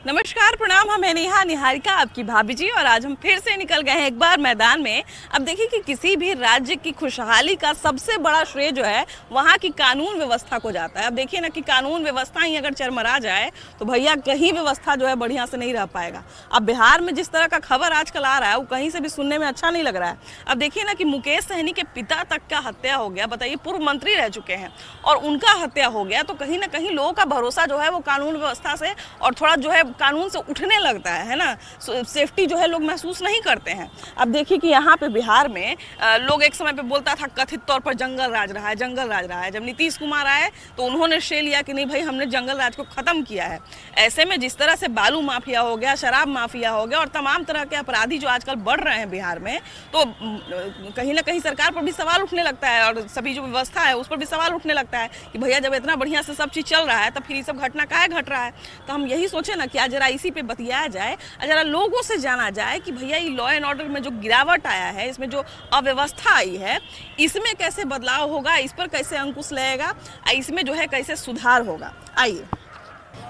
नमस्कार, प्रणाम। हम है नेहा निहारिका, आपकी भाभी जी, और आज हम फिर से निकल गए हैं एक बार मैदान में। अब देखिए कि किसी भी राज्य की खुशहाली का सबसे बड़ा श्रेय जो है वहाँ की कानून व्यवस्था को जाता है। अब देखिए ना कि कानून व्यवस्था ही अगर चरमरा जाए तो भैया कहीं व्यवस्था जो है बढ़िया से नहीं रह पाएगा। अब बिहार में जिस तरह का खबर आजकल आ रहा है वो कहीं से भी सुनने में अच्छा नहीं लग रहा है। अब देखिए ना कि मुकेश सहनी के पिता तक का हत्या हो गया, बताइए, पूर्व मंत्री रह चुके हैं और उनका हत्या हो गया, तो कहीं ना कहीं लोगों का भरोसा जो है वो कानून व्यवस्था से और थोड़ा जो है कानून से उठने लगता है ना। सेफ्टी जो है लोग महसूस नहीं करते हैं। अब देखिए कि यहाँ पे बिहार में लोग एक समय पे बोलता था कथित तौर पर जंगल राज रहा है, जंगल राज रहा है। जब नीतीश कुमार आए तो उन्होंने श्रेय लिया कि नहीं भाई, हमने जंगल राज को खत्म किया है। ऐसे में जिस तरह से बालू माफिया हो गया, शराब माफिया हो गया और तमाम तरह के अपराधी जो आजकल बढ़ रहे हैं बिहार में, तो कहीं ना कहीं सरकार पर भी सवाल उठने लगता है और सभी जो व्यवस्था है उस पर भी सवाल उठने लगता है कि भैया जब इतना बढ़िया से सब चीज़ चल रहा है तो फिर ये सब घटना काहे घट रहा है। तो हम यही सोचे ना कि आज जरा इसी पे बतियाया जाए, जरा लोगों से जाना जाए कि भैया ये लॉ एंड ऑर्डर में जो गिरावट आया है, इसमें जो अव्यवस्था आई है, इसमें कैसे बदलाव होगा, इस पर कैसे अंकुश लगेगा, इसमें जो है कैसे सुधार होगा। आइए,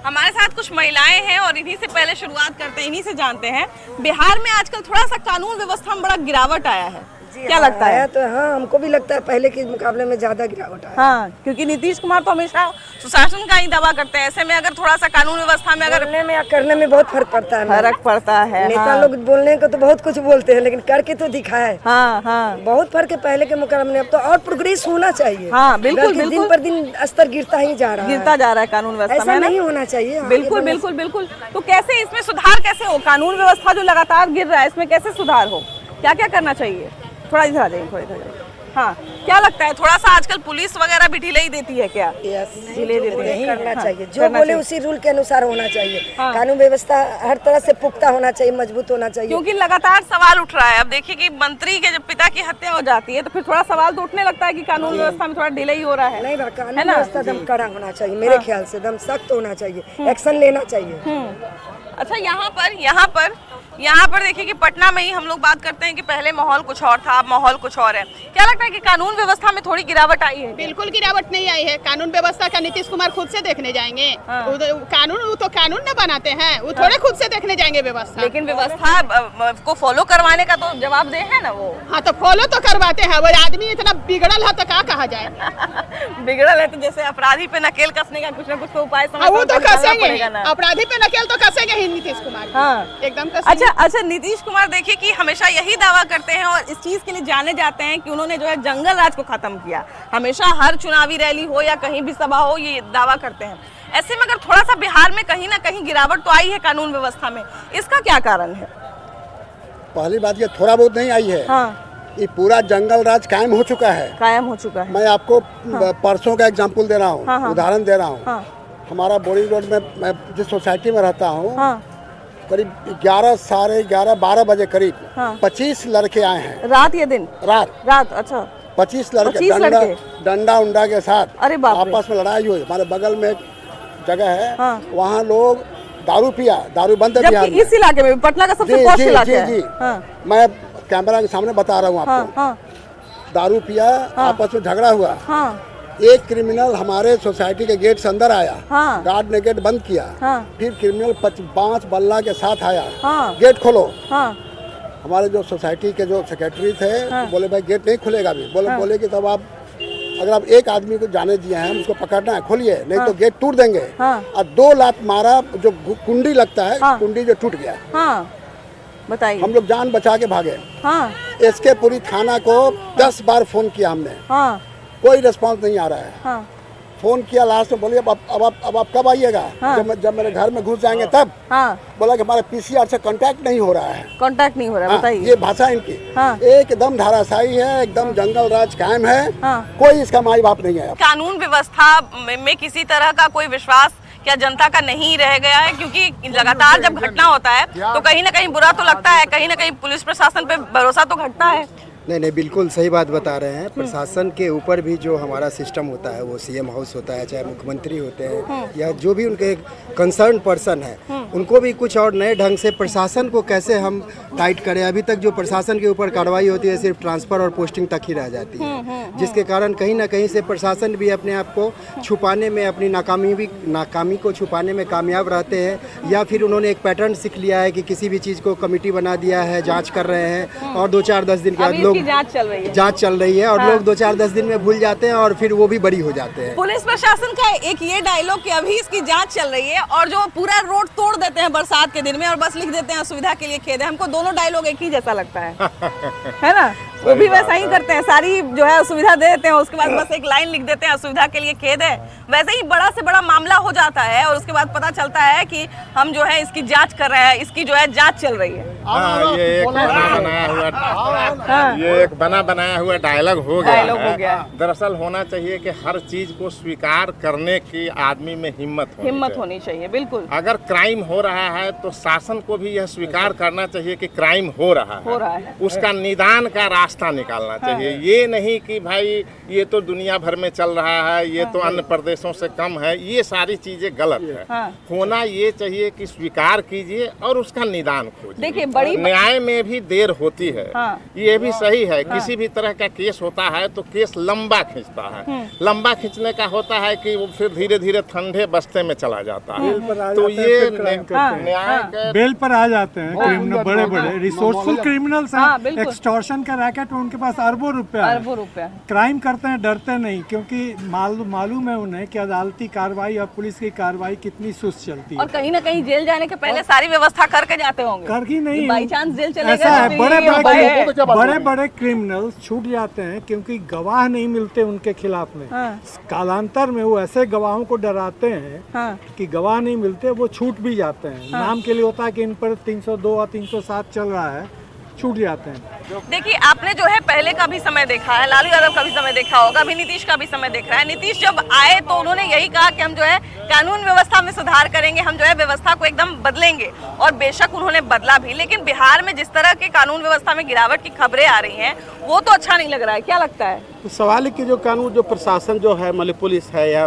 हमारे साथ कुछ महिलाएं हैं और इन्हीं से पहले शुरुआत करते हैं, इन्हीं से जानते हैं। बिहार में आजकल थोड़ा सा कानून व्यवस्था में बड़ा गिरावट आया है, क्या लगता है? तो हाँ, हमको भी लगता है पहले के मुकाबले में ज्यादा गिरावट है। हाँ, क्योंकि नीतीश कुमार तो हमेशा सुशासन का ही दावा करते हैं। ऐसे में अगर थोड़ा सा कानून व्यवस्था में अगर बोलने में या करने में बहुत फर्क पड़ता है। फर्क पड़ता है। नेता लोग बोलने को तो बहुत कुछ बोलते हैं लेकिन करके तो दिखाए। हाँ हाँ, बहुत फर्क है पहले के मुकाबले में। अब तो और प्रोग्रेस होना चाहिए। हाँ बिल्कुल बिल्कुल, दिन पर दिन स्तर गिरता ही जा रहा है, गिरता जा रहा है कानून व्यवस्था में। ऐसा नहीं होना चाहिए। बिल्कुल बिल्कुल बिल्कुल। तो कैसे इसमें सुधार कैसे हो? कानून व्यवस्था जो लगातार गिर रहा है इसमें कैसे सुधार हो, क्या क्या करना चाहिए? थोड़ा इधर आ जाइए, थोड़ा इधर जाइए। हाँ, क्या लगता है थोड़ा सा आजकल पुलिस वगैरह भी ढिलाई देती है क्या? ढिलाई देती है, करना चाहिए। जो बोले उसी रूल के अनुसार होना चाहिए। कानून व्यवस्था हर तरह से पुख्ता होना चाहिए, मजबूत होना चाहिए। क्योंकि लगातार सवाल उठ रहा है। अब देखिए कि मंत्री के जब पिता की हत्या हो जाती है तो फिर थोड़ा सवाल तो उठने लगता है कि कानून व्यवस्था में थोड़ा ढिलाई हो रहा है। नहीं, कानून व्यवस्था एकदम कड़ा होना चाहिए, मेरे ख्याल से एकदम सख्त होना चाहिए, एक्शन लेना चाहिए। अच्छा, यहाँ पर देखिए कि पटना में ही हम लोग बात करते हैं कि पहले माहौल कुछ और था, अब माहौल कुछ और है। क्या लगता है कि कानून व्यवस्था में थोड़ी गिरावट आई है? बिल्कुल गिरावट नहीं आई है। कानून व्यवस्था का नीतीश कुमार खुद से देखने जाएंगे? वो तो कानून न बनाते हैं, वो थोड़े खुद से देखने जाएंगे व्यवस्था। लेकिन व्यवस्था को फॉलो करवाने का तो जवाबदेह है ना वो। हाँ, तो फॉलो तो करवाते हैं। वो आदमी इतना बिगड़ल है तो क्या कहा जाए? बिगड़ल है तो जैसे अपराधी पे नकेल कसने का कुछ न कुछ तो उपाय वो तो कसेंगे, अपराधी पे नकेल तो कसेंगे ही नीतीश कुमार। हाँ एकदम। अच्छा, नीतीश कुमार देखिए कि हमेशा यही दावा करते हैं और इस चीज के लिए जाने जाते हैं कि उन्होंने जो है जंगल राज को खत्म किया। हमेशा हर चुनावी रैली हो या कहीं भी सभा हो ये दावा करते हैं। ऐसे में अगर थोड़ा सा बिहार में कहीं ना कहीं गिरावट तो आई है कानून व्यवस्था में, इसका क्या कारण है? पहली बात ये थोड़ा बहुत नहीं आई है। हाँ। ये पूरा जंगल राज कायम हो चुका है। मैं आपको परसों का एग्जाम्पल दे रहा हूँ, उदाहरण दे रहा हूँ। हमारा बोरी रोड में मैं जिस सोसाइटी में रहता हूँ, करीब 11 साढ़े 11 12 बजे करीब 25 लड़के आए हैं। रात या दिन? रात। अच्छा, 25 लड़के डंडा उंडा के साथ आपस में लड़ाई हुई। हमारे बगल में एक जगह है, वहाँ लोग दारू पिया, दारू बंद है बिहार में। इस इलाके में, पटना का सबसे पॉश इलाका है। जी, मैं कैमरा के सामने बता रहा हूँ आपको। दारू पिया, आपस में झगड़ा हुआ। एक क्रिमिनल हमारे सोसाइटी के गेट से अंदर आया, गार्ड ने गेट बंद किया। फिर क्रिमिनल 5 बल्ला के साथ आया, गेट खोलो। हमारे जो सोसाइटी के जो सेक्रेटरी थे बोले भाई गेट नहीं खुलेगा अभी। बोले कि तब आप अगर आप एक आदमी को जाने दिए हैं, उसको पकड़ना है, खोलिए, नहीं तो गेट टूट देंगे। और 2 लात मारा, जो कुंडी लगता है, कुंडी जो टूट गया। बताइए। हम लोग जान बचा के भागे। एसके पुरी थाना को 10 बार फोन किया हमने, कोई रिस्पांस नहीं आ रहा है। फोन किया, लास्ट में बोलिए अब आप कब आइएगा? जब मेरे घर में घुस जाएंगे तब। बोला कि हमारे पीसीआर से कांटेक्ट नहीं हो रहा है। बताइए, ये भाषा इनकी एकदम धाराशाही है, एकदम जंगल राज कायम है। कोई इसका माई बाप नहीं है। कानून व्यवस्था में किसी तरह का कोई विश्वास क्या जनता का नहीं रह गया है? क्योंकि लगातार जब घटना होता है तो कहीं ना कहीं बुरा तो लगता है, कहीं ना कहीं पुलिस प्रशासन पे भरोसा तो घटता है। नहीं, बिल्कुल सही बात बता रहे हैं। प्रशासन के ऊपर भी जो हमारा सिस्टम होता है, वो सीएम हाउस होता है, चाहे मुख्यमंत्री होते हैं या जो भी उनके कंसर्न पर्सन है, उनको भी कुछ और नए ढंग से प्रशासन को कैसे हम टाइट करें। अभी तक जो प्रशासन के ऊपर कार्रवाई होती है सिर्फ ट्रांसफ़र और पोस्टिंग तक ही रह जाती है, जिसके कारण कहीं ना कहीं से प्रशासन भी अपने आप को छुपाने में, अपनी नाकामी को छुपाने में कामयाब रहते हैं। या फिर उन्होंने एक पैटर्न सीख लिया है कि किसी भी चीज़ को कमेटी बना दिया है, जाँच कर रहे हैं और 2-4-10 दिन के बाद लोग जाँच चल रही है और लोग 2-4-10 दिन में भूल जाते हैं और फिर वो भी बरी हो जाते हैं। पुलिस प्रशासन का एक ये डायलॉग कि अभी इसकी जांच चल रही है और जो पूरा रोड तोड़ देते हैं बरसात के दिन में और बस लिख देते हैं असुविधा के लिए खेद है। हमको दोनों डायलॉग एक ही जैसा लगता है ना? वो भी वैसा ही करते हैं, सारी जो है असुविधा दे देते हैं, उसके बाद बस एक लाइन लिख देते हैं असुविधा के लिए खेद है। वैसे ही बड़ा से बड़ा मामला हो जाता है और उसके बाद पता चलता है कि हम जो है इसकी जांच कर रहे हैं, इसकी जो है जांच चल रही है। ये एक बना बनाया हुआ डायलॉग हो गया। दरअसल होना चाहिए कि हर चीज को स्वीकार करने की आदमी में हिम्मत होनी चाहिए। बिल्कुल, अगर क्राइम हो रहा है तो शासन को भी यह स्वीकार करना चाहिए कि क्राइम हो रहा है। उसका निदान का रास्ता निकालना चाहिए। ये नहीं कि भाई ये तो दुनिया भर में चल रहा है, ये तो अन्य प्रदेशों से कम है, ये सारी चीजें गलत है। होना ये चाहिए कि स्वीकार कीजिए और उसका निदान खोजिए। देखिए, बड़ी न्याय में भी देर होती है, ये भी सही है। किसी भी तरह का केस होता है तो केस लंबा खींचता है। लंबा खींचने का होता है कि वो फिर धीरे धीरे ठंडे बस्ते में चला जाता है। तो ये न्याय बेल पर आ जाते हैं क्रिमिनल, बड़े बड़े रिसोर्सफुल क्रिमिनल्स हैं, एक्सटॉर्शन का रैकेट, उनके पास अरबों रुपया क्राइम करते हैं, डरते नहीं, क्योंकि मालूम है उन्हें कि अदालती कार्रवाई और पुलिस की कार्रवाई कितनी सुस्त चलती है। और कहीं ना कहीं जेल जाने के पहले सारी व्यवस्था करके जाते होंगे। कर ही नहीं, बाई चांस जेल चले ऐसा है। गए बड़े बड़े क्रिमिनल्स छूट जाते हैं क्योंकि गवाह नहीं मिलते उनके खिलाफ में। कालांतर में वो ऐसे गवाहों को डराते हैं कि गवाह नहीं मिलते, वो छूट भी जाते हैं। नाम के लिए होता है कि इन पर 302 और 307 चल रहा है, छूट जाते हैं। देखिए, आपने जो है पहले का भी समय देखा है, लालू यादव का भी समय देखा होगा, अभी नीतीश का भी समय देख रहा है। नीतीश जब आए तो उन्होंने यही कहा कि हम जो है कानून व्यवस्था में सुधार करेंगे, हम जो है व्यवस्था को एकदम बदलेंगे, और बेशक उन्होंने बदला भी। लेकिन बिहार में जिस तरह के कानून व्यवस्था में गिरावट की खबरें आ रही हैं, वो तो अच्छा नहीं लग रहा है। क्या लगता है? तो सवाल है कि जो कानून, जो प्रशासन जो है, मतलब पुलिस है या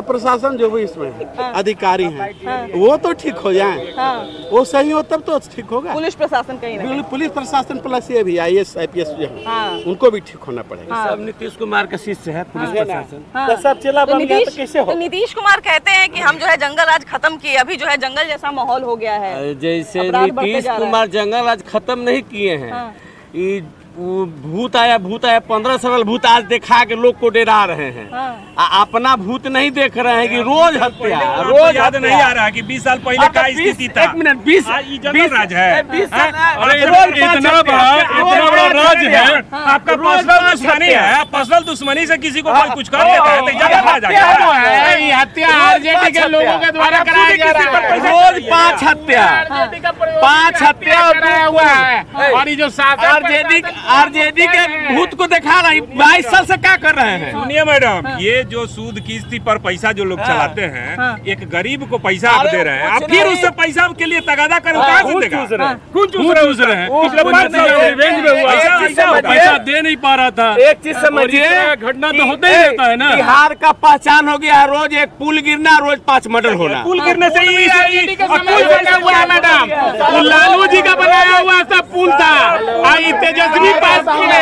प्रशासन जो भी इसमें अधिकारी हैं, वो तो ठीक हो जाए, वो सही हो तब तो ठीक होगा। पुलिस प्रशासन कहीं नहीं, पुलिस प्रशासन प्लस ये भी IAS IPS जो है, उनको भी ठीक होना पड़ेगा। सब नीतीश कुमार का शिष्य है पुलिस प्रशासन। तो सब चला बन गया तो कैसे हो? नीतीश कुमार कहते हैं कि हम जो है जंगल राज खत्म किए, अभी जो है जंगल जैसा माहौल हो गया है। जैसे नीतीश कुमार जंगल राज खत्म नहीं किए हैं, भूत आया 15 सरल भूत आज देखा के लोग को डरा रहे हैं। अपना भूत नहीं देख रहे हैं कि रोज हत्या, रोज याद नहीं आ रहा कि 20 साल पहले का स्थिति था। 1 मिनट 20 राज है, 20 साल इतना बड़ा राज है। आपका पर्सनल दुश्मनी है, पर्सनल दुश्मनी से किसी को कोई कुछ कर देता है तो हत्या आरजेडी के लोगों के द्वारा कराया जा रहा है। रोज 5 हत्या हुआ है। और ये जो आरजेडी के भूत को दिखा रहा है, 22 साल से क्या कर रहे हैं? सुनिए मैडम, ये जो सूद किस्ती पर पैसा जो लोग चलाते हैं, एक गरीब को पैसा आप दे रहे हैं, आप फिर उससे पैसा के लिए तगादा करें, कहाँ से देगा? कौन चूस रहे हैं? पैसा दे नहीं पा रहा था। एक चीज समझिए, घटना तो होता ही रहता है ना। बिहार का पहचान हो गया है, रोज एक पुल गिरना, रोज 5 मर्डर होना। पुल गिरने से पुल बना हुआ है मैडम, लालू जी का बनाया हुआ सब पुल था, तेजस्वी पास किए।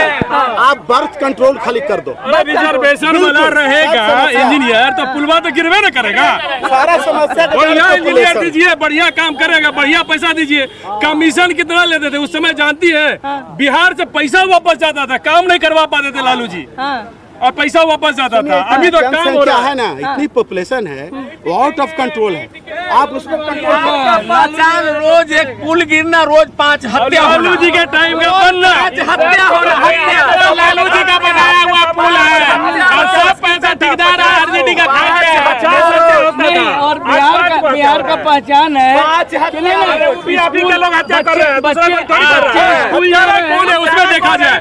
आप बर्थ कंट्रोल खाली कर दो, रिजर्वेशन वाला रहेगा इंजीनियर तो पुलवा तो गिरवे न करेगा। सारा समस्या बढ़िया इंजीनियर दीजिए, बढ़िया काम करेगा, बढ़िया पैसा दीजिए। कमीशन कितना लेते थे उस समय जानती है? बिहार से पैसा वापस जाता था, काम नहीं करवा पाते थे लालू जी, और पैसा वापस जाता था। अभी तो काम हो रहा है ना, इतनी पॉपुलेशन है, वो आउट ऑफ कंट्रोल है। आप उसको कंट्रोल, रोज एक पुल गिरना, रोज 5 हत्या। लालू जी के टाइम का बनना, हत्या हो रहा है, लालू जी का बनाया हुआ पुल है, और सब पैसा ठेकेदार आरजेडी का खाते हैं। और बिहार का पहचान है, के लोग हत्या कर रहे हैं, उसमें देखा जाए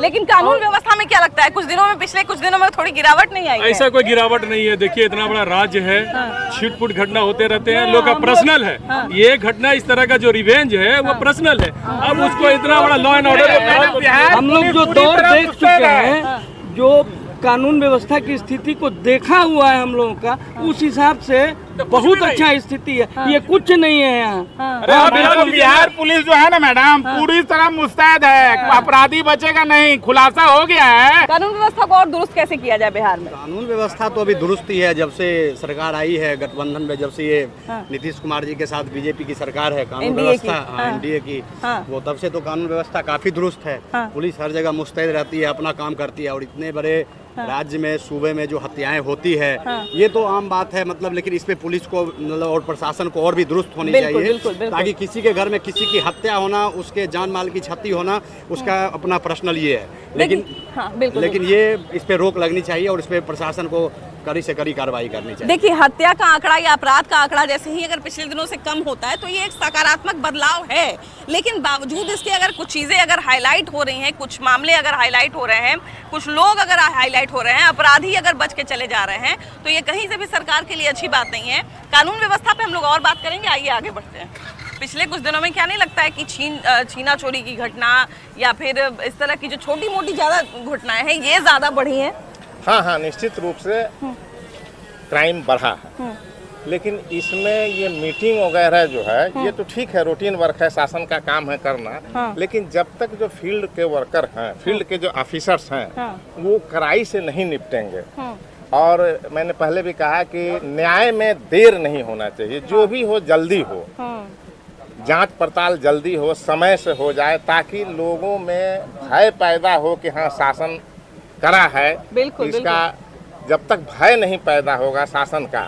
लेकिन कानून व्यवस्था में क्या लगता है? कुछ दिनों में, पिछले कुछ दिनों में थोड़ी गिरावट नहीं आई है? ऐसा कोई गिरावट नहीं है। देखिए, इतना बड़ा राज्य है, छिटपुट घटना होते रहते हैं, लोग का पर्सनल है। ये घटना इस तरह का जो रिवेंज है वो पर्सनल है। अब उसको इतना बड़ा लॉ एंड ऑर्डर, हम लोग जो दौर देख चुके हैं, जो कानून व्यवस्था की स्थिति को देखा हुआ है हम लोगों का, उस हिसाब से बहुत अच्छा स्थिति है, ये कुछ नहीं है यहाँ। बिहार पुलिस जो है ना मैडम, पूरी तरह मुस्तैद है, अपराधी बचेगा नहीं, खुलासा हो गया है। कानून व्यवस्था को और दुरुस्त कैसे किया जाए बिहार में? कानून व्यवस्था तो अभी दुरुस्त ही है, जब से सरकार आई है गठबंधन में, जब से ये नीतीश कुमार जी के साथ बीजेपी की सरकार है, कानून व्यवस्था एनडीए की, वो तब से तो कानून व्यवस्था काफी दुरुस्त है। पुलिस हर जगह मुस्तैद रहती है, अपना काम करती है, और इतने बड़े राज्य में, सूबे में जो हत्याएं होती है, ये तो आम बात है, मतलब लेकिन इस पे पुलिस को मतलब और प्रशासन को और भी दुरुस्त होनी चाहिए, ताकि किसी के घर में किसी की हत्या होना, उसके जान माल की क्षति होना, उसका अपना पर्सनल ये है, लेकिन ये इस पे रोक लगनी चाहिए और इस पे प्रशासन को कड़ी से कड़ी कार्रवाई करनी चाहिए। देखिए, हत्या का आंकड़ा या अपराध का आंकड़ा जैसे ही अगर पिछले दिनों से कम होता है तो ये एक सकारात्मक बदलाव है, लेकिन बावजूद इसके अगर कुछ चीजें अगर हाईलाइट हो रही हैं, कुछ मामले अगर हाईलाइट हो रहे हैं, कुछ लोग अगर हाईलाइट हो रहे हैं, अपराधी अगर बच के चले जा रहे हैं, तो ये कहीं से भी सरकार के लिए अच्छी बात नहीं है। कानून व्यवस्था पे हम लोग और बात करेंगे, आइए आगे बढ़ते हैं। पिछले कुछ दिनों में क्या नहीं लगता है कि छीना चोरी की घटना या फिर इस तरह की जो छोटी मोटी ज्यादा घटनाएं हैं, ये ज्यादा बढ़ी हैं? हाँ, निश्चित रूप से क्राइम बढ़ा है, लेकिन इसमें ये मीटिंग वगैरह जो है, ये तो ठीक है, रूटीन वर्क है, शासन का काम है करना, लेकिन जब तक जो फील्ड के वर्कर हैं, फील्ड के जो ऑफिसर्स हैं, वो कड़ाई से नहीं निपटेंगे, और मैंने पहले भी कहा कि न्याय में देर नहीं होना चाहिए, जो भी हो जल्दी हो, जांच पड़ताल जल्दी हो, समय से हो जाए, ताकि लोगों में भय पैदा हो कि हाँ शासन करा है। बिल्कुल, इसका जब तक भय नहीं पैदा होगा शासन का,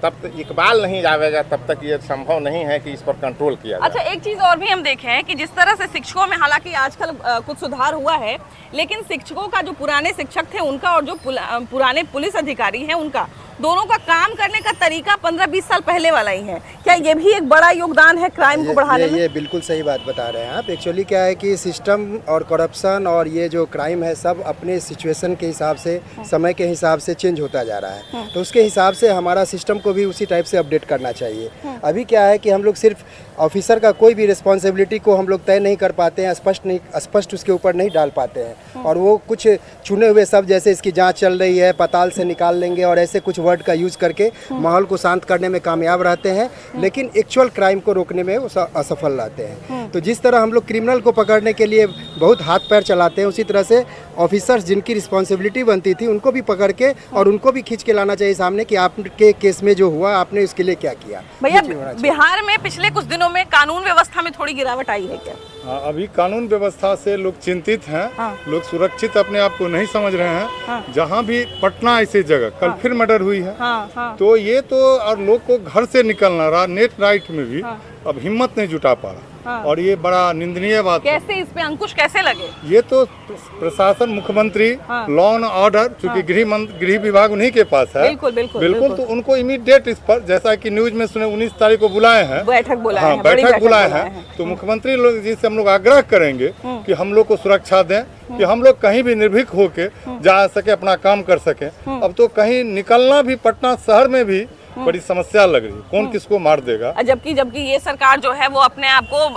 तब तक इकबाल नहीं जाएगा, तब तक ये संभव नहीं है कि इस पर कंट्रोल किया जाए। अच्छा, एक चीज और भी हम देखे हैं कि जिस तरह से शिक्षकों में हालांकि आजकल कुछ सुधार हुआ है, लेकिन शिक्षकों का जो पुराने शिक्षक थे उनका और जो पुराने पुलिस अधिकारी हैं उनका, दोनों का काम करने का तरीका 15-20 साल पहले वाला ही है। क्या ये भी एक बड़ा योगदान है क्राइम को बढ़ाने में? ये बिल्कुल सही बात बता रहे हैं आप। एक्चुअली क्या है कि सिस्टम और करप्शन और ये जो क्राइम है, सब अपने सिचुएशन के हिसाब से, समय के हिसाब से चेंज होता जा रहा है, तो उसके हिसाब से हमारा सिस्टम को भी उसी टाइप से अपडेट करना चाहिए। अभी क्या है कि हम लोग सिर्फ ऑफिसर का कोई भी रिस्पॉन्सिबिलिटी को हम लोग तय नहीं कर पाते हैं, स्पष्ट उसके ऊपर नहीं डाल पाते हैं, और वो कुछ चुने हुए सब, जैसे इसकी जांच चल रही है, पताल से निकाल लेंगे, और ऐसे कुछ वर्ड का यूज करके माहौल को शांत करने में कामयाब रहते हैं, लेकिन एक्चुअल क्राइम को रोकने में वो असफल रहते हैं। तो जिस तरह हम लोग क्रिमिनल को पकड़ने के लिए बहुत हाथ पैर चलाते हैं, उसी तरह से ऑफिसर्स जिनकी रिस्पॉन्सिबिलिटी बनती थी उनको भी पकड़ के और उनको भी खींच के लाना चाहिए सामने कि आपके केस में जो हुआ आपने उसके लिए क्या किया। भैया, बिहार में पिछले कुछ दिनों में कानून व्यवस्था में थोड़ी गिरावट आई है क्या? अभी कानून व्यवस्था से लोग चिंतित हैं, लोग सुरक्षित अपने आप को नहीं समझ रहे हैं। जहाँ भी पटना ऐसी जगह कल फिर मर्डर हुई है, तो ये तो और लोग को घर से निकलना रहा, नेट राइट में भी अब हिम्मत नहीं जुटा पा रहा, और ये बड़ा निंदनीय बात है। कैसे इस पे अंकुश कैसे लगे? ये तो प्रशासन, मुख्यमंत्री, लॉ एंड ऑर्डर, चूँकि गृह विभाग उन्हीं के पास है, बिल्कुल, तो उनको इमीडिएट इस पर, जैसा कि न्यूज में सुने 19 तारीख को बुलाए हैं, बैठक बुलाए हैं, तो मुख्यमंत्री लोग जी से हम लोग आग्रह करेंगे कि हम लोग को सुरक्षा दें, कि हम लोग कहीं भी निर्भीक होके जा सके, अपना काम कर सके। अब तो कहीं निकलना भी, पटना शहर में भी बड़ी समस्या लग रही है, कौन किसको मार देगा। जबकि ये सरकार जो है वो अपने आप को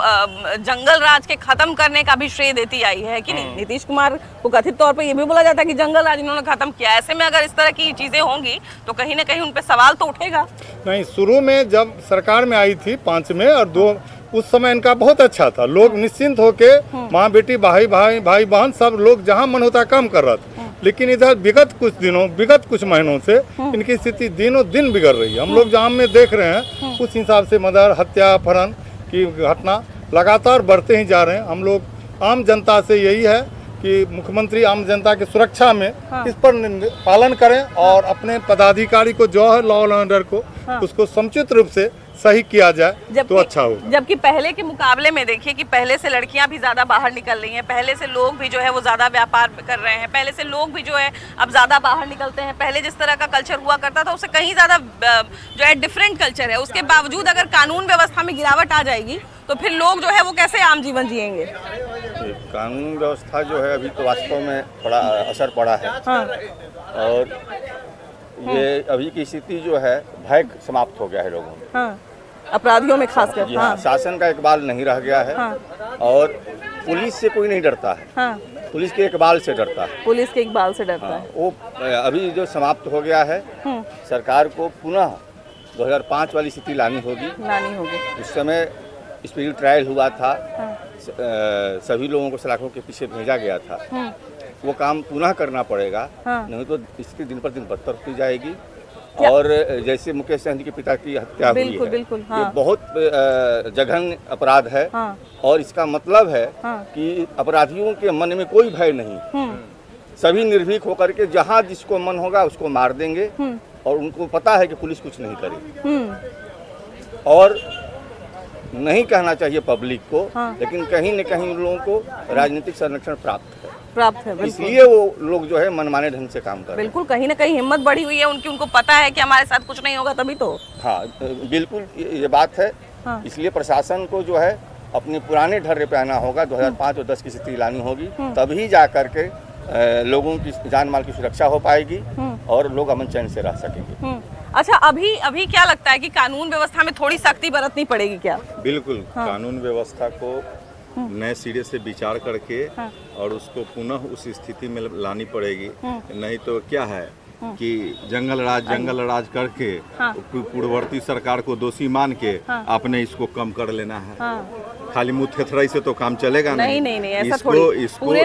जंगल राज के खत्म करने का भी श्रेय देती आई है कि नहीं? नीतीश कुमार को कथित तौर पे ये भी बोला जाता है कि जंगल राज इन्होंने खत्म किया। ऐसे में अगर इस तरह की चीजें होंगी तो कहीं ना कहीं उन पे सवाल तो उठेगा। नहीं, शुरू में जब सरकार में आई थी 5 में और 2, उस समय इनका बहुत अच्छा था, लोग निश्चिंत होके माँ बेटी, भाई बहन सब लोग जहाँ मन होता काम कर रहा था। लेकिन इधर विगत कुछ महीनों से इनकी स्थिति दिनों दिन बिगड़ रही है। हम लोग जहाँ में देख रहे हैं उस हिसाब से मर्डर, हत्या, अपहरण की घटना लगातार बढ़ते ही जा रहे हैं। हम लोग आम जनता से यही है कि मुख्यमंत्री आम जनता की सुरक्षा में इस पर पालन करें, और अपने पदाधिकारी को जो है लॉ एंड ऑर्डर को उसको समुचित रूप से सही किया जाए तो अच्छा हो। जबकि पहले के मुकाबले में देखिए कि पहले से लड़कियां भी ज्यादा बाहर निकल रही हैं, पहले से लोग भी जो है वो ज्यादा व्यापार कर रहे हैं, पहले से लोग भी जो है अब ज्यादा बाहर निकलते हैं। पहले जिस तरह का कल्चर हुआ करता था उससे कहीं ज्यादा जो है डिफरेंट कल्चर है। उसके बावजूद अगर कानून व्यवस्था में गिरावट आ जाएगी तो फिर लोग जो है वो कैसे आम जीवन जिएंगे? कानून व्यवस्था जो है अभी तो वास्तव में थोड़ा असर पड़ा है, और ये अभी की स्थिति जो है भय समाप्त हो गया है लोगों में, अपराधियों में खासकर। हाँ, शासन का इकबाल नहीं रह गया है, और पुलिस से कोई नहीं डरता है, पुलिस के इकबाल से डरता है, पुलिस के इकबाल से डरता है। वो अभी जो समाप्त हो गया है, सरकार को पुनः 2005 वाली स्थिति लानी होगी। उस समय स्पिरिट ट्रायल हुआ था, सभी लोगों को सलाखों के पीछे भेजा गया था। वो काम पुनः करना पड़ेगा, नहीं तो इसकी दिन पर दिन बदतर होती जाएगी। और जैसे मुकेश सहनी के पिता की हत्या हुई है, ये बहुत जघन्य अपराध है। और इसका मतलब है कि अपराधियों के मन में कोई भय नहीं, सभी निर्भीक होकर के जहाँ जिसको मन होगा उसको मार देंगे। और उनको पता है कि पुलिस कुछ नहीं करेगी। और नहीं कहना चाहिए पब्लिक को, लेकिन कहीं न कहीं उन लोगों को राजनीतिक संरक्षण प्राप्त है। इसलिए वो लोग जो है मनमाने ढंग से काम कर रहे हैं। बिल्कुल, कहीं ना कहीं हिम्मत बढ़ी हुई है उनकी, उनको पता है कि हमारे साथ कुछ नहीं होगा तभी तो। हाँ बिल्कुल, ये बात है। इसलिए प्रशासन को जो है अपने पुराने ढर्रे पे आना होगा। 2005 और 10 की स्थिति लानी होगी, तभी जा करके लोगों की जान माल की सुरक्षा हो पाएगी और लोग अमन चैन से रह सकेंगे। अच्छा, अभी क्या लगता है कि कानून व्यवस्था में थोड़ी सख्ती बरतनी पड़ेगी क्या? बिल्कुल, कानून व्यवस्था को नए सिरे से विचार करके और उसको पुनः उस स्थिति में लानी पड़ेगी। नहीं तो क्या है कि जंगल राज करके पूर्ववर्ती सरकार को दोषी मान के आपने इसको कम कर लेना है। खाली मुँह थेथराई से तो काम चलेगा नहीं, ऐसा थोड़ी। पूरे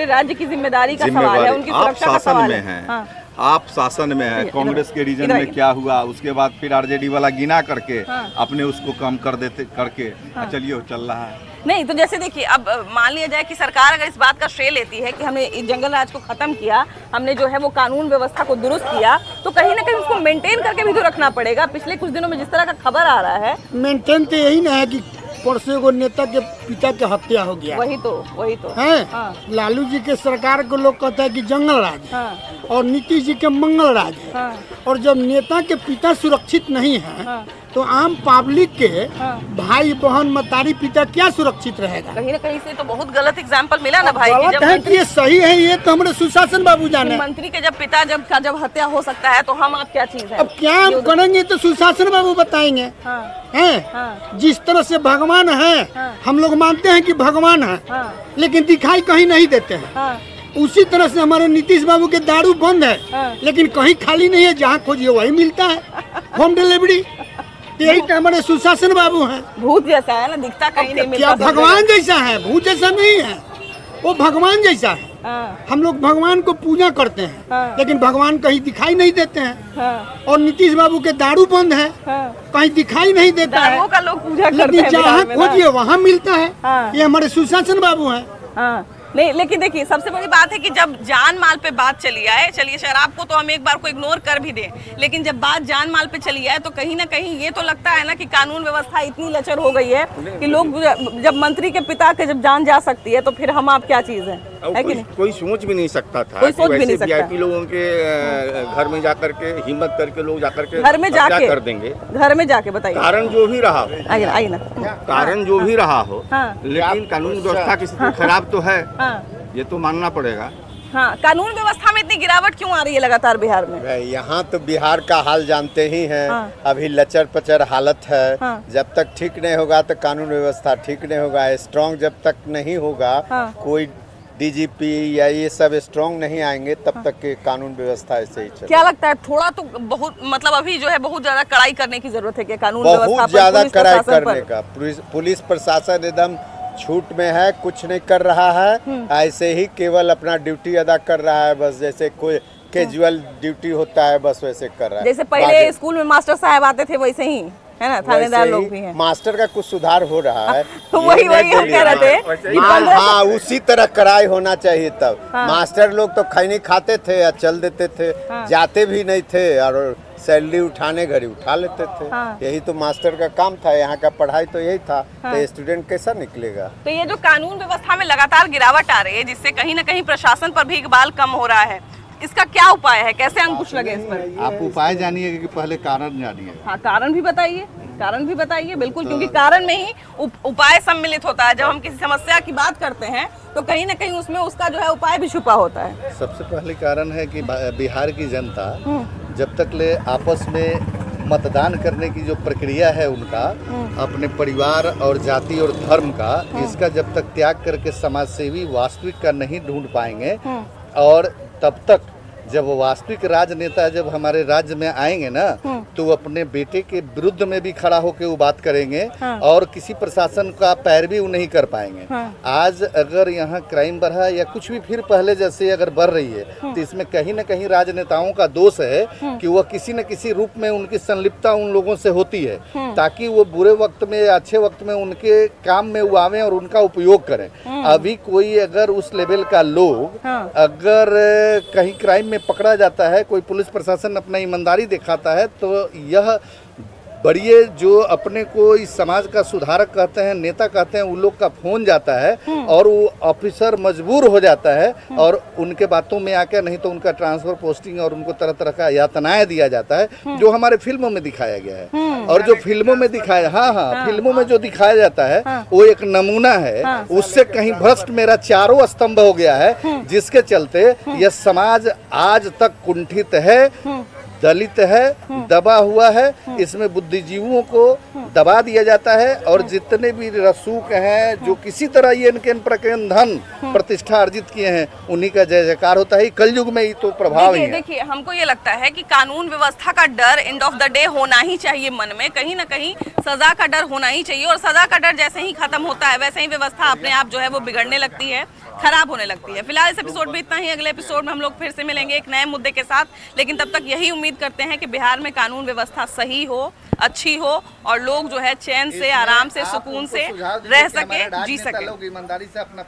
राज्य की जिम्मेदारी का सवाल है, उनकी सुरक्षा का सवाल है। आप शासन में है, कांग्रेस के रीजन में क्या हुआ, उसके बाद फिर आरजेडी वाला गिना करके अपने उसको कम कर देते करके चलिए चल रहा है। नहीं तो जैसे देखिए, अब मान लिया जाए कि सरकार अगर इस बात का श्रेय लेती है कि हमने जंगल राज को खत्म किया, हमने जो है वो कानून व्यवस्था को दुरुस्त किया, तो कहीं ना कहीं उसको मेंटेन करके भी तो रखना पड़ेगा। पिछले कुछ दिनों में जिस तरह का खबर आ रहा है, मेंटेन तो यही ना है कि परसों को नेता के पिता की हत्या हो गया। वही तो है। लालू जी के सरकार को लोग कहता है कि जंगल राज और नीतीश जी के मंगल राज है। और जब नेता के पिता सुरक्षित नहीं है तो आम पब्लिक के भाई बहन मतारी पिता क्या सुरक्षित रहेगा? कहीं ना कहीं से तो बहुत गलत एग्जाम्पल मिला ना भाई। गलत है कि ये सही है, ये तो हमारे सुशासन बाबू जाने। मंत्री के जब पिता जब हत्या हो सकता है तो हम आप क्या चीज है? अब क्या हम करेंगे तो सुशासन बाबू बताएंगे। हैं जिस तरह से भगवान है, हम लोग मानते हैं कि भगवान है, लेकिन दिखाई कहीं नहीं देते हैं। उसी तरह से हमारे नीतीश बाबू के दारू बंद है, लेकिन कहीं खाली नहीं है, जहाँ खोजिए वही मिलता है, होम डिलीवरी। यही तो हमारे सुशासन बाबू हैं। भूत जैसा है ना, दिखता कहीं नहीं मिलता। क्या भगवान जैसा है? भूत जैसा नहीं है, वो भगवान जैसा है। हम लोग भगवान को पूजा करते हैं, लेकिन भगवान कहीं दिखाई नहीं देते हैं। और नीतीश बाबू के दारू बंद है, कहीं दिखाई नहीं देता है, का लोग पूजा करते हैं, लेकिन जहाँ खोजिए वहाँ मिलता है। ये हमारे सुशासन बाबू हैं। नहीं, लेकिन देखिए सबसे बड़ी बात है कि जब जान माल पे बात चली आए, चलिए शराब को तो हम एक बार को इग्नोर कर भी दें, लेकिन जब बात जान माल पे चली आए तो कहीं ना कहीं ये तो लगता है ना कि कानून व्यवस्था इतनी लचर हो गई है कि लोग जब मंत्री के पिता के जब जान जा सकती है तो फिर हम आप क्या चीज है कि नहीं? कोई सोच भी नहीं सकता था। कोई सोच भी नहीं सकता। वीआईपी लोगों के घर में जाकर के हिम्मत करके लोग जाकर के घर में जाके कर देंगे। घर में जाके बताइए, कारण जो भी रहा हो, आइए ना, कारण जो भी रहा हो, लेकिन कानून व्यवस्था की स्थिति खराब तो है, ये तो मानना पड़ेगा। हाँ, कानून व्यवस्था में इतनी गिरावट क्यों आ रही है लगातार बिहार में? यहाँ तो बिहार का हाल जानते ही हैं। अभी लचर पचर हालत है। जब तक ठीक नहीं होगा तो कानून व्यवस्था ठीक नहीं होगा। स्ट्रॉन्ग जब तक नहीं होगा, कोई डीजीपी या ये सब स्ट्रॉन्ग नहीं आएंगे, तब तक के कानून व्यवस्था ऐसे ही चलेगी। क्या लगता है, थोड़ा तो बहुत मतलब अभी जो है बहुत ज्यादा कड़ाई करने की जरूरत है क्या कानून व्यवस्था पर? बहुत ज्यादा कड़ाई करने का। पुलिस प्रशासन एकदम छूट में है, कुछ नहीं कर रहा है, ऐसे ही केवल अपना ड्यूटी अदा कर रहा है, बस जैसे कोई कैजुअल ड्यूटी होता है बस वैसे कर रहा है। जैसे पहले स्कूल में मास्टर साहब आते थे वैसे ही है ना, थानेदार लोग भी हैं। मास्टर का कुछ सुधार हो रहा है। वही हम कह रहे थे। हाँ, उसी तरह कड़ाई होना चाहिए तब। मास्टर लोग तो खैनी खाते थे या चल देते थे, जाते भी नहीं थे और सैलरी उठाने घड़ी उठा लेते थे। यही तो मास्टर का काम था, यहाँ का पढ़ाई तो यही था। तो स्टूडेंट कैसा निकलेगा? तो ये जो कानून व्यवस्था में लगातार गिरावट आ रही है, जिससे कहीं ना कहीं प्रशासन पर भी इकबाल कम हो रहा है, इसका क्या उपाय है? कैसे अंकुश लगे इस पर? आप उपाय जानिए कि पहले कारण जानिए। हाँ, कारण भी बताइए, कारण भी बताइए। बिल्कुल, क्योंकि कारण में ही उपाय सम्मिलित होता है। जब हम किसी समस्या की बात करते हैं तो कहीं ना कहीं उसमें उसका जो है उपाय भी छुपा होता है। सबसे पहले कारण है कि बिहार की जनता जब तक ले आपस में मतदान करने की जो प्रक्रिया है उनका, अपने परिवार और जाति और धर्म का, इसका जब तक त्याग करके समाजसेवी वास्तविक का नहीं ढूंढ पाएंगे, और तब तक जब वास्तविक राजनेता जब हमारे राज्य में आएंगे ना, तो अपने बेटे के विरुद्ध में भी खड़ा होकर वो बात करेंगे और किसी प्रशासन का पैरवी वो नहीं कर पाएंगे। आज अगर यहाँ क्राइम बढ़ा या कुछ भी फिर पहले जैसे अगर बढ़ रही है तो इसमें कहीं ना कहीं राजनेताओं का दोष है कि वह किसी न किसी रूप में उनकी संलिप्तता उन लोगों से होती है ताकि वो बुरे वक्त में या अच्छे वक्त में उनके काम में वो आवे और उनका उपयोग करें। अभी कोई अगर उस लेवल का लोग अगर कहीं क्राइम में पकड़ा जाता है, कोई पुलिस प्रशासन अपना ईमानदारी दिखाता है, तो यह बड़िए जो अपने को इस समाज का सुधारक कहते हैं, नेता कहते हैं, उन लोग का फोन जाता है और वो ऑफिसर मजबूर हो जाता है और उनके बातों में आकर, नहीं तो उनका ट्रांसफर पोस्टिंग और उनको तरह तरह का यातनाएं दिया जाता है जो हमारे फिल्मों में दिखाया गया है। और जो फिल्मों में दिखाया, हाँ फिल्मों में जो दिखाया जाता है वो एक नमूना है, उससे कहीं भ्रष्ट मेरा चारों स्तंभ हो गया है, जिसके चलते यह समाज आज तक कुंठित है, दलित है, दबा हुआ है। इसमें बुद्धिजीवियों को दबा दिया जाता है और जितने भी रसूख हैं जो किसी तरह ये इनके प्रकरण धन प्रतिष्ठा अर्जित किए हैं उन्हीं का जय जयकार होता है। कलयुग में ही तो प्रभाव है। देखिए हमको ये लगता है कि कानून व्यवस्था का डर एंड ऑफ द डे होना ही चाहिए मन में, कहीं ना कहीं सजा का डर होना ही चाहिए और सजा का डर जैसे ही खत्म होता है वैसे ही व्यवस्था अपने आप जो है वो बिगड़ने लगती है, खराब होने लगती है। फिलहाल इस एपिसोड में इतना ही, अगले एपिसोड में हम लोग फिर से मिलेंगे एक नए मुद्दे के साथ, लेकिन तब तक यही उम्मीद करते हैं कि बिहार में कानून व्यवस्था सही हो, अच्छी हो और लोग जो है चैन से, आराम से, सुकून से रह सके, जी सके। ईमानदारी से अपना